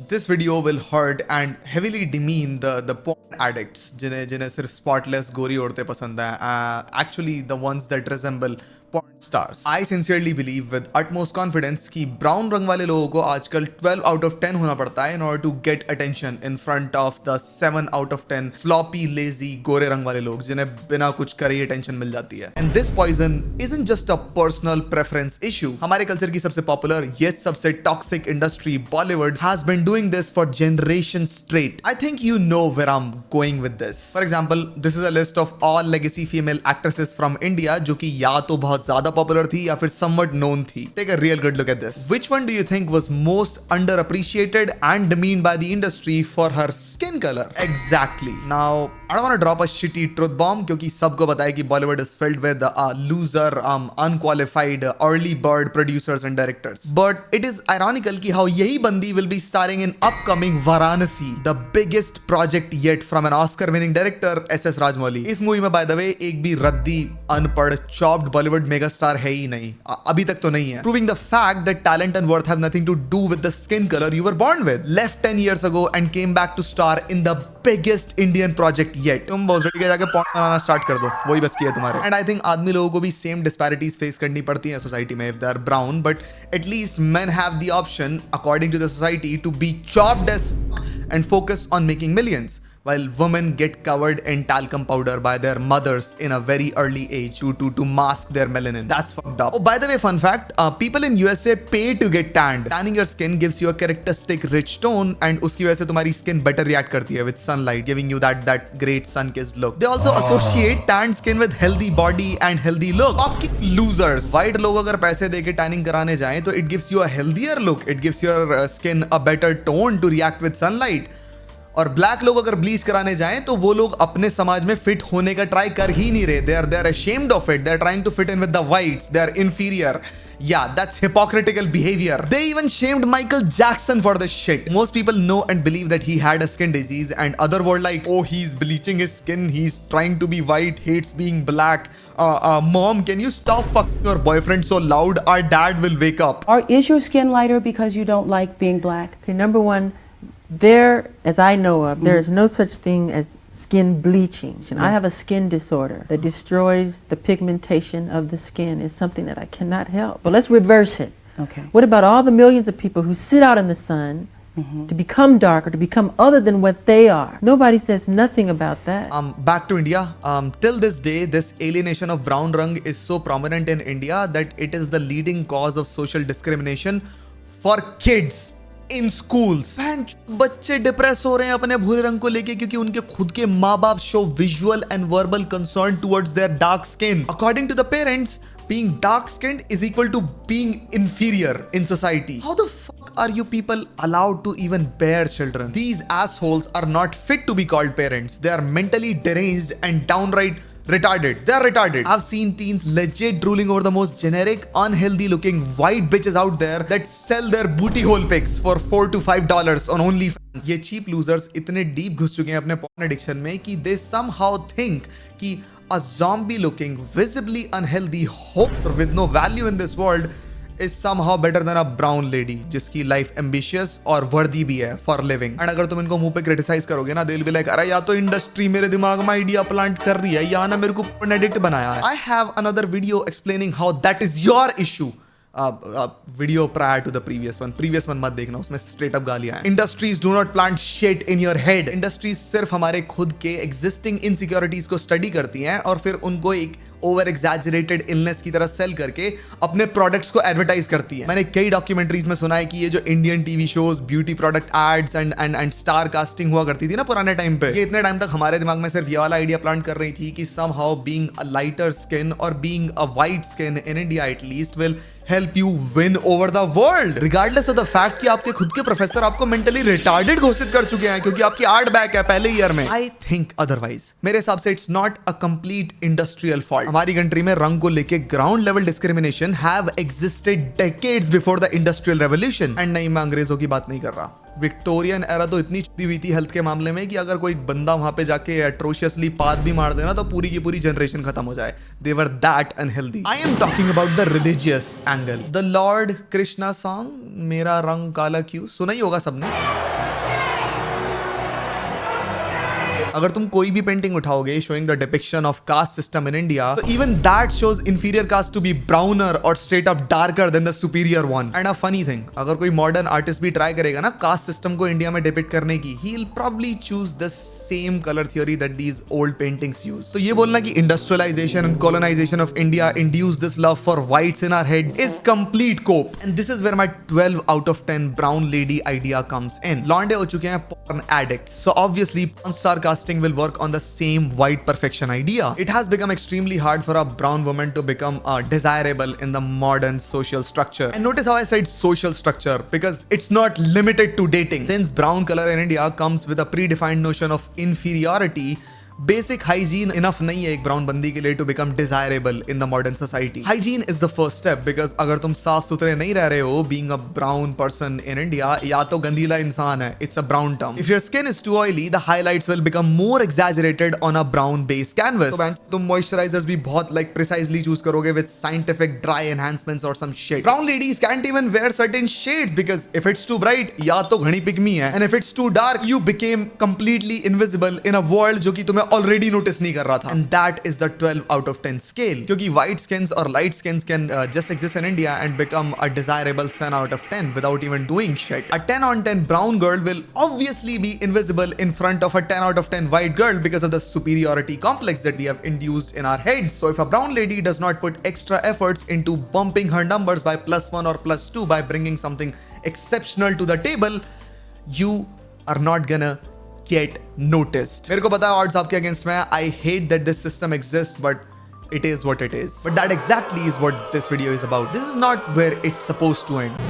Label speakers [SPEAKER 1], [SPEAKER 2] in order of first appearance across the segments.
[SPEAKER 1] This video will hurt and heavily demean the porn addicts जिन्हें सिर्फ spotless गोरी औरतें पसंद हैं, actually the ones that resemble porn stars. I sincerely believe with utmost confidence कि brown रंग वाले लोगों को आजकल 12 out of 10 होना पड़ता है in order to get attention in front of the 7 out of 10 sloppy lazy गोरे रंग वाले लोग जिन्हें बिना कुछ करे ही attention मिल जाती है. And this poison isn't just a personal preference issue. हमारे कल्चर की सबसे popular yes सबसे toxic industry Bollywood has been doing this for generations straight. I think you know where I'm going with this. For example, this is a list of all legacy female actresses from India जो कि या तो बहुत ज्यादा popular थी या फिर somewhat known थी. Take a real good look at this. Which one do you think was most underappreciated and demeaned by the industry for her skin color? Exactly. Now, I don't want to drop a shitty truth bomb क्योंकि सबको पता है कि Bollywood is filled with loser, unqualified, early bird producers and directors. But it is ironical कि how यही बंदी will be starring in upcoming Varanasi, the biggest project yet from an Oscar-winning director S.S. Rajmouli. इस movie में by the way एक भी रद्दी, अनपढ़, chopped Bollywood megastar है ही नहीं, अभी तक तो नहीं है. Proving the fact that talent and worth have nothing to do with the skin color you were born with. Left 10 years ago and came back to star in the biggest Indian project yet. तुम भोसड़ी के जाके point बनाना start कर दो, वही बस किया तुम्हारे. And I think आदमी लोगों को भी सेम disparities फेस करनी पड़ती है सोसाइटी में if they are brown, but at least men have the option according to the society to be chopped as and focus on making millions. While women get covered in talcum powder by their mothers in a very early age to mask their melanin. That's fucked up. Oh, by the way, fun fact, people in USA pay to get tanned. Tanning your skin gives you a characteristic rich tone and उसकी वजह से तुम्हारी skin better react करती है with sunlight, giving you that great sun-kissed look. They also associate tanned skin with healthy body and healthy look. Fucking losers. White लोग अगर पैसे दे के tanning कराने जाएं तो it gives you a healthier look. It gives your skin a better tone to react with sunlight. और black लोग अगर ब्लीच कराने जाएं तो वो लोग अपने समाज में फिट होने का ट्राई कर ही नहीं रहे. they are ashamed of it. They are trying to fit in with the whites. They are inferior. Yeah, that's hypocritical behavior. They even shamed Michael Jackson for this shit. Most people know and believe that he had a skin disease and other were like, oh, he's bleaching his skin, he's trying to be white, hates being black. Mom, can you stop fucking your boyfriend so loud? Our dad will wake up.
[SPEAKER 2] Or is your skin lighter because you don't like being black?
[SPEAKER 3] Okay, number one, there, as I know of, there is no such thing as skin bleaching. I have a skin disorder that destroys the pigmentation of the skin. It's something that I cannot help. But let's reverse it.
[SPEAKER 2] Okay.
[SPEAKER 3] What about all the millions of people who sit out in the sun to become darker, to become other than what they are? Nobody says nothing about that.
[SPEAKER 1] Back to India. Till this day, this alienation of brown rang is so prominent in India that it is the leading cause of social discrimination for kids. In schools बच्चे depress हो रहे हैं अपने भूरे रंग को लेके क्योंकि उनके खुद के माँ बाप show visual and verbal concern towards their dark skin. According to the parents, being dark skinned is equal to being inferior in society. How the fuck are you people allowed to even bear children? These assholes are not fit to be called parents. They are mentally deranged and downright retarded. They are retarded. I've seen teens legit drooling over the most generic, unhealthy looking white bitches out there that sell their booty hole pics for $4 to $5 on OnlyFans. ये cheap losers इतने deep घुस चुके हैं अपने porn addiction में कि they somehow think कि a zombie looking, visibly unhealthy whore with no value in this world is somehow better than a brown lady जिसकी life ambitious और वर्दी भी है for living. And अगर तुम इनको मुंह पे criticize करोगे ना, they'll be like, अरे या तो इंडस्ट्री मेरे दिमाग में आइडिया प्लांट कर रही है या ना मेरे को porn addict बनाया है. I have another video explaining how that is your issue. Video prior to the previous one मत देखना, उसमें straight up गालियां हैं. Industries do not plant shit in your head. Industries सिर्फ हमारे खुद के existing insecurities को study करती हैं और फिर उनको एक ओवर एग्जैजरेटेड इलनेस की तरह सेल करके अपने प्रोडक्ट्स को एडवर्टाइज करती है. मैंने कई डॉक्यूमेंट्रीज में सुना है कि ये जो Indian TV shows, beauty product ads and star casting हुआ करती थी ना पुराने टाइम पे, ये इतने टाइम तक हमारे दिमाग में सिर्फ ये वाला आइडिया प्लांट कर रही थी कि somehow being a lighter skin और being a white skin in India at least will help you win over the world, regardless of the fact कि आपके खुद के प्रोफेसर आपको मेंटली रिटार्डेड घोषित कर चुके हैं क्योंकि आपकी आर्ट बैक है पहले ईयर में. I think otherwise. मेरे हिसाब से it's not a complete industrial fault. हमारी कंट्री में रंग को लेके ground level discrimination have existed decades before the industrial revolution. And नहीं, मैं अंग्रेजों की बात नहीं कर रहा. विक्टोरियन एरा तो इतनी छुट्टी हुई थी हेल्थ के मामले में कि अगर कोई बंदा वहां पे जाके एट्रोशियसली पाद भी मार देना तो पूरी की पूरी जनरेशन खत्म हो जाए. They were that unhealthy. I am talking about the religious angle. The Lord Krishna song मेरा रंग काला क्यों सुना ही होगा सबने. अगर तुम कोई भी painting उठाओगे showing the depiction of caste system in India, so even that shows inferior caste to be browner or straight up darker than the superior one. And a funny thing, अगर कोई modern artist भी try करेगा ना caste system को India में depict करने की, he'll probably choose the same color theory that these old paintings use. तो ये बोलना कि industrialization and colonization of India induced this love for whites in our heads is complete cope. And this is where my 12 out of 10 brown lady idea comes in. लौंडे हो चुके हैं porn addicts, so obviously porn star casting will work on the same white perfection idea. It has become extremely hard for a brown woman to become desirable in the modern social structure. And notice how I said social structure, because it's not limited to dating. Since brown color in India comes with a predefined notion of inferiority, basic hygiene enough नहीं है एक brown बंदी के लिए to become desirable in the modern society. Hygiene is the first step, because अगर तुम साफ सुथरे नहीं रह रहे हो, being a brown person in India, या तो गंदीला इंसान है, it's a brown term. If your skin is too oily, the highlights will become more exaggerated on a brown base canvas. तो तुम मॉइस्चराइजर्स भी बहुत लाइक प्रिसाइजली चूज करोगे विद साइंटिफिक ड्राई एनहांसमेंट्स और some shade. Brown ladies can't even wear certain shades, because if it's too bright, या तो घनी पिग्मी है, and if it's too dark, you became completely invisible in a world जो कि तुम्हें ऑलरेडी नोटिस नहीं कर रहा था. And that is the 12 out of 10 scale, क्योंकि व्हाइट स्किन्स और light skins can just exist in India and become a desirable 10 out of 10 without even doing shit. A 10 on 10 brown girl will obviously be invisible in front of a 10 out of 10 white girl because of the superiority complex that we have induced in our heads. So if a brown lady does not put extra efforts into bumping her numbers by +1 or +2 by bringing something exceptional to the table, you are not gonna get noticed. मेरे को पता है odds आपके against में है. I hate that this system exists, but it is what it is. But that exactly is what this video is about. This is not where it's supposed to end.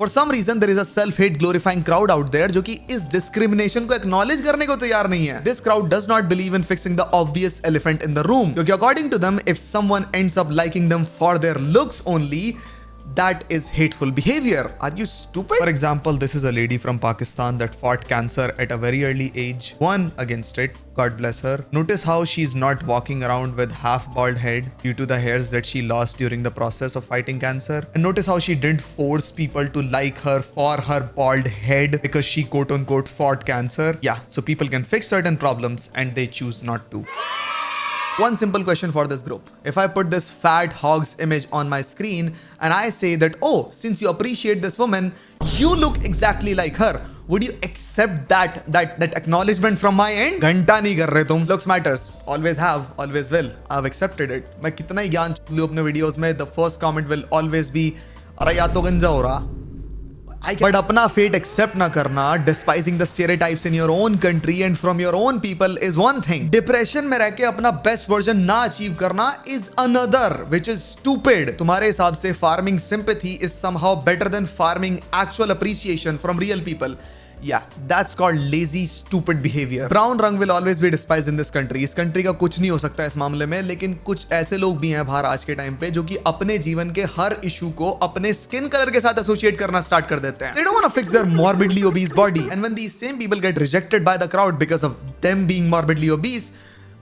[SPEAKER 1] For some reason there is a self-hate glorifying crowd out there जो कि इस discrimination को acknowledge करने को तैयार नहीं है. This crowd does not believe in fixing the obvious elephant in the room, क्योंकि according to them, if someone ends up liking them for their looks only, that is hateful behavior. Are you stupid? For example, this is a lady from Pakistan that fought cancer at a very early age, won against it, God bless her. Notice how she's not walking around with half bald head due to the hairs that she lost during the process of fighting cancer. And notice how she didn't force people to like her for her bald head because she quote unquote fought cancer. Yeah, so people can fix certain problems and they choose not to. One simple question for this group. If I put this fat hog's image on my screen and I say that, oh, since you appreciate this woman, you look exactly like her, would you accept that acknowledgement from my end? घंटा नहीं कर रहे तुम. Looks matters. Always have, always will. I've accepted it. मैं कितना ही ज्ञान लूँ अपने वीडियोस में, the first comment will always be, अरे या तो गंजा हो रहा. But अपना fate accept ना करना, despising the stereotypes in your own country and from your own people is one thing. Depression में रह के अपना best version ना achieve करना is another, which is stupid. तुम्हारे हिसाब से farming sympathy is somehow better than farming actual appreciation from real people. Yeah, that's called lazy, stupid behavior. Brown रंग will always be despised in this country. इस country का कुछ नहीं हो सकता इस मामले में, लेकिन कुछ ऐसे लोग भी हैं बाहर आज के टाइम पे जो कि अपने जीवन के हर इशू को अपने स्किन कलर के साथ एसोसिएट करना स्टार्ट कर देते हैं. They don't want to fix their morbidly obese body. And when these same people get rejected by the crowd because of them being morbidly obese,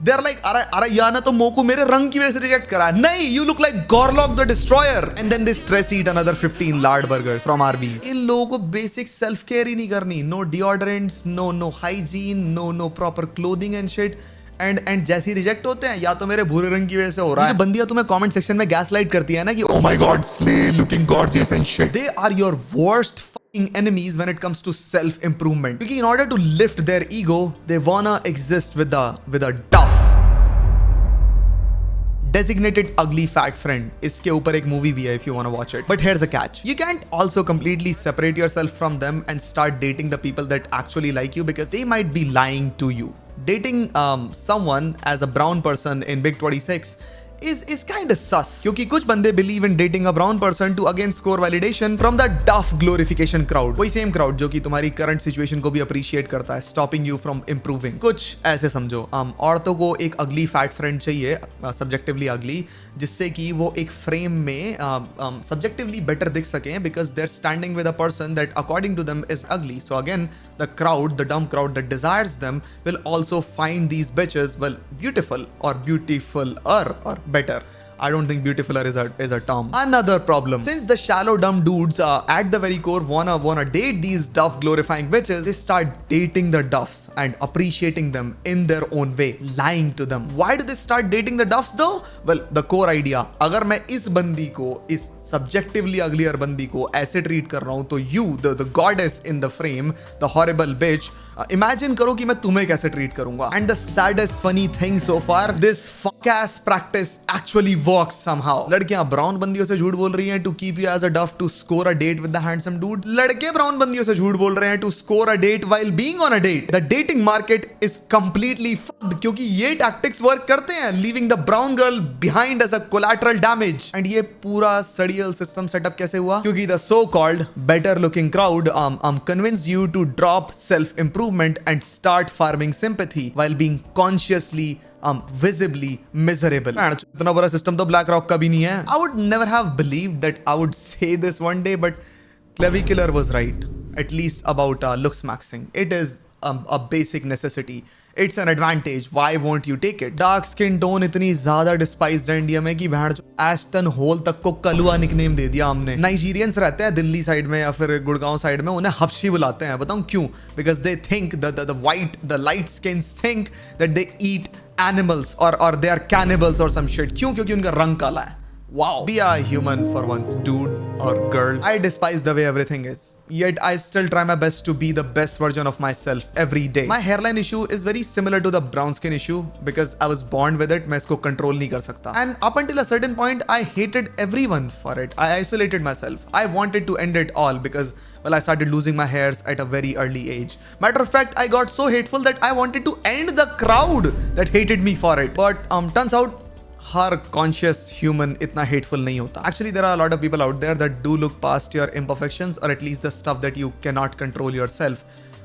[SPEAKER 1] they're like, अरे या ना तो मोको मेरे रंग की वजह से रिजेक्ट करा. नहीं, you look like Gorlock the Destroyer. And then they stress eat another 15 lard burgers from Arby's. इन लोगों को basic self care ही नहीं करनी. No deodorants, no hygiene, no proper clothing and shit. And जैसे ही रिजेक्ट होते हैं, या तो मेरे भूरे रंग की वजह से हो रहा है. जो बंदियां तुम्हें कमेंट सेक्शन में गैसलाइट करती है ना कि oh my god, slay, looking gorgeous and shit. They are your worst fucking enemies when it comes to self improvement. Because in order to lift their ego, they wanna exist with a tough designated ugly fat friend. इसके ऊपर एक movie भी है if you wanna watch it. But here's a catch. You can't also completely separate yourself from them and start dating the people that actually like you, because they might be lying to you. Dating someone as a brown person in Big 26 is kind of sus, क्योंकि कुछ बंदे believe in dating a brown person to again score validation from the tough glorification crowd. वही same crowd जो कि तुम्हारी current situation को भी appreciate करता है, stopping you from improving. कुछ ऐसे समझो, औरतों को एक ugly fat friend चाहिए, subjectively ugly, जिससे कि वो एक फ्रेम में subjectively better दिख सकें, because they're standing with a person that according to them is ugly. So again, the crowd, the dumb crowd that desires them will also find these bitches, well, beautiful or better. I don't think beautifuler is a term. Another problem. Since the shallow dumb dudes at the very core wanna date these duff glorifying witches, they start dating the duffs and appreciating them in their own way, lying to them. Why do they start dating the duffs though? Well, the core idea. अगर मैं इस बंदी को, इस subjectively uglier बंदी को ऐसे treat कर रहा हूँ, तो you, the goddess in the frame, the horrible bitch, imagine करो कि मैं तुम्हें कैसे treat करूँगा. And the saddest funny thing so far, this fuck ass practice actually works somehow. लड़कियां ब्राउन बंदियों से झूठ बोल रही हैं to keep you as a duff to score a date with the handsome dude. लड़के ब्राउन बंदियों से झूठ बोल रहे हैं to score a date while being on a date. The dating market is completely fucked क्योंकि ये tactics work करते हैं, leaving the brown girl behind as a collateral damage. And ये पूरा surreal system setup कैसे हुआ? क्योंकि the so-called better looking crowd convince you to drop self-improvement and start farming sympathy while being consciously visibly miserable. इतना बुरा system तो Black Rock का भी नहीं है. I would never have believed that I would say this one day, but Clavicular was right. At least about looks maxing. It is a basic necessity. It's an advantage. Why won't you take it? Dark skin tone इतनी ज्यादा despised है India में कि Aston whole तक को कलुआ nickname दे दिया हमने. Nigerians रहते हैं दिल्ली साइड में या फिर गुड़गांव साइड में, उन्हें हबशी बुलाते हैं. बताऊं क्यों? Because they think the light skins think that they eat animals or they are cannibals or some shit. क्यों? क्योंकि उनका रंग काला है. Wow. Be a human for once, dude or girl. I despise the way everything is. Yet I still try my best to be the best version of myself every day. My hairline issue is very similar to the brown skin issue because I was born with it. मैं इसको control नहीं कर सकता. And up until a certain point, I hated everyone for it. I isolated myself. I wanted to end it all because, well, I started losing my hairs at a very early age. Matter of fact, I got so hateful that I wanted to end the crowd that hated me for it. But turns out her conscious human इतना hateful नहीं होता. Actually, there are a lot of people out there that do look past your imperfections or at least the stuff that you cannot control yourself.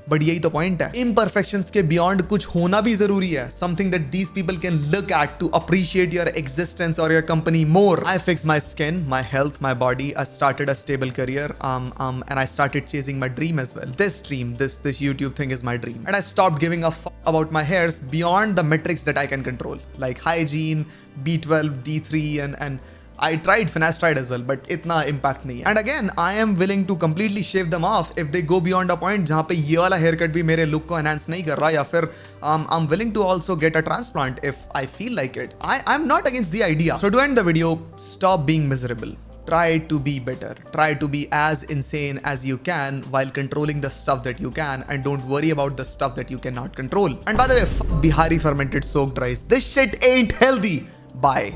[SPEAKER 1] But यही तो point है. Imperfections के beyond कुछ होना भी जरूरी है. Something that these people can look at to appreciate your existence or your company more. I fixed my skin, my health, my body. I started a stable career. And I started chasing my dream as well. This dream, this YouTube thing is my dream. And I stopped giving a fuck about my hairs beyond the metrics that I can control, like hygiene, B12, D3, and I tried finasteride as well, but इतना impact नहीं है. And again, I am willing to completely shave them off if they go beyond a point जहाँ पे ये वाला haircut भी मेरे look को enhance नहीं कर रहा, या फिर I'm willing to also get a transplant if I feel like it. I'm not against the idea. So to end the video, stop being miserable. Try to be better. Try to be as insane as you can while controlling the stuff that you can, and don't worry about the stuff that you cannot control. And by the way, fuck Bihari fermented soaked rice. This shit ain't healthy. Bye.